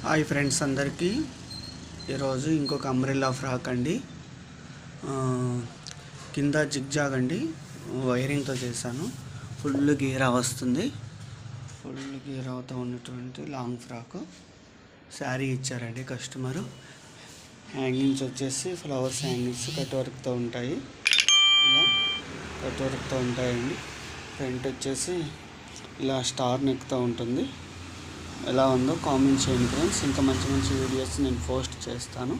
Hi friends అందరికీ ఈరోజు ఇంకొక అంబ్రెల్లా ఫ్రాక్ అండి. కింద జిగ్జాగ్ అండి, వైరింగ్తో చేశాను. ఫుల్ గేరా వస్తుంది. ఫుల్ గేరాతో ఉన్నటువంటి లాంగ్ ఫ్రాక్ శారీ ఇచ్చారండి కస్టమరు. హ్యాంగింగ్స్ వచ్చేసి ఫ్లవర్స్ హ్యాంగింగ్స్ కట్ వర్క్తో ఉంటాయి. ఇలా కట్ వర్క్తో ఉంటాయండి. ఫ్రంట్ వచ్చేసి ఇలా స్టార్ నెక్తో ఉంటుంది. ఎలా ఉందో కామెంట్ చేయండి ఫ్రెండ్స్. ఇంకా మంచి మంచి వీడియోస్ నేను పోస్ట్ చేస్తాను.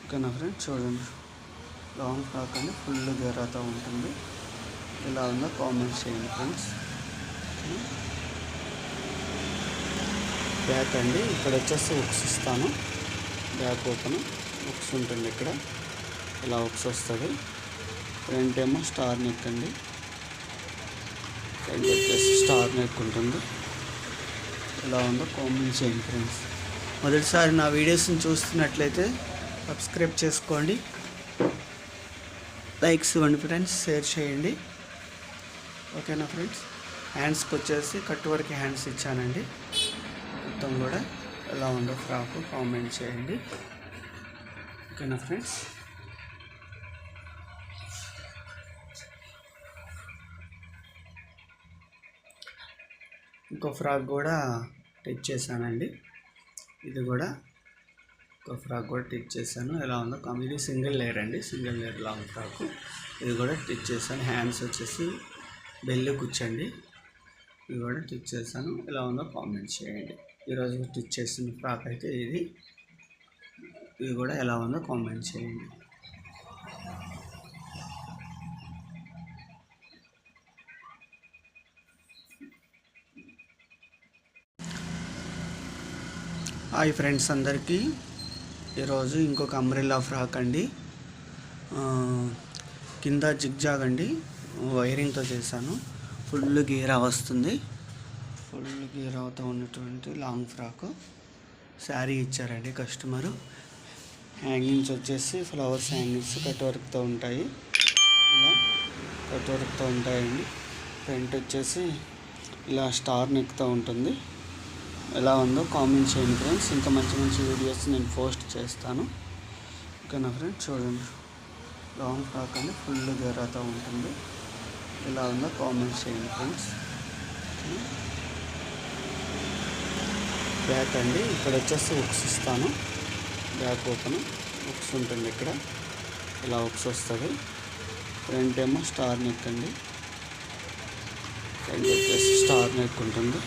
ఓకేనా ఫ్రెండ్స్, చూడండి. లాంగ్ ఫ్రాక్ అండి, ఫుల్ గేరాతో ఉంటుంది. ఎలా ఉందో కామెంట్ చేయండి ఫ్రెండ్స్. బ్యాక్ అండి, ఇక్కడ వచ్చేసి ఉక్స్ ఇస్తాను. బ్యాక్ ఓపెన్ ఉక్స్ ఉంటుంది. ఇక్కడ ఇలా ఉక్స్ వస్తుంది. ఫ్రంట్ ఏమో స్టార్ నెక్ అండి. ఫ్రంట్ వచ్చేసి స్టార్ నెక్ ఉంటుంది. ఎలా ఉందో కామెంట్ చేయండి ఫ్రెండ్స్. మొదటిసారి నా వీడియోస్ని చూస్తున్నట్లయితే సబ్స్క్రైబ్ చేసుకోండి, లైక్స్ ఇవ్వండి ఫ్రెండ్స్, షేర్ చేయండి. ఓకేనా ఫ్రెండ్స్. హ్యాండ్స్కి వచ్చేసి కట్ వర్క్ హ్యాండ్స్ ఇచ్చానండి. మొత్తం కూడా ఎలా ఉందో ఫ్రాక్ కామెంట్ చేయండి. ఓకేనా ఫ్రెండ్స్. ఇంకో ఫ్రాక్ కూడా టిచ్ చేశానండి. ఇది కూడా ఇంకో ఫ్రాక్ కూడా టిచ్ చేశాను. ఎలా ఉందో ఇది సింగిల్ లేయర్ అండి, సింగిల్ లేయర్ లాంగ్ ఫ్రాక్. ఇది కూడా టిచ్ చేశాను. హ్యాండ్స్ వచ్చేసి బెల్లు కూర్చోండి. ఇది కూడా టిచ్ చేశాను. ఎలా ఉందో కామెంట్ చేయండి. ఈరోజు టిచ్ చేసిన ఫ్రాక్ అయితే ఇది కూడా ఎలా ఉందో కామెంట్ చేయండి. హాయ్ ఫ్రెండ్స్ అందరికీ ఈరోజు ఇంకొక అంబ్రెల్లా ఫ్రాక్ అండి. కింద జిగ్జాగ్ అండి, వైరింగ్తో చేశాను. ఫుల్ గేరా వస్తుంది. ఫుల్ గేరాతో ఉన్నటువంటి లాంగ్ ఫ్రాక్ శారీ ఇచ్చారండి కస్టమరు. హ్యాంగింగ్స్ వచ్చేసి ఫ్లవర్స్ హ్యాంగింగ్స్ కట్ వర్క్తో ఉంటాయి. ఇలా కట్ వర్క్తో ఉంటాయండి. ఫ్రంట్ వచ్చేసి ఇలా స్టార్ నెక్తో ఉంటుంది. ఎలా ఉందో కామెంట్ చేయండి ఫ్రెండ్స్. ఇంకా మంచి మంచి వీడియోస్ నేను పోస్ట్ చేస్తాను. ఓకేనా ఫ్రెండ్స్, చూడండి. లాంగ్ ఫ్రాక్ అండి, ఫుల్ గేరాతో ఉంటుంది. ఎలా ఉందో కామెంట్ చేయండి ఫ్రెండ్స్. బ్యాక్ అండి, ఇక్కడ వచ్చేసి ఉక్స్ ఇస్తాను. బ్యాక్ ఓపెన్ ఉక్స్ ఉంటుంది. ఇక్కడ ఇలా ఉక్స్ వస్తుంది. ఫ్రంట్ ఏమో స్టార్ నెక్ అండి. ఫ్రంట్ వచ్చేసి స్టార్ నెక్ ఉంటుంది.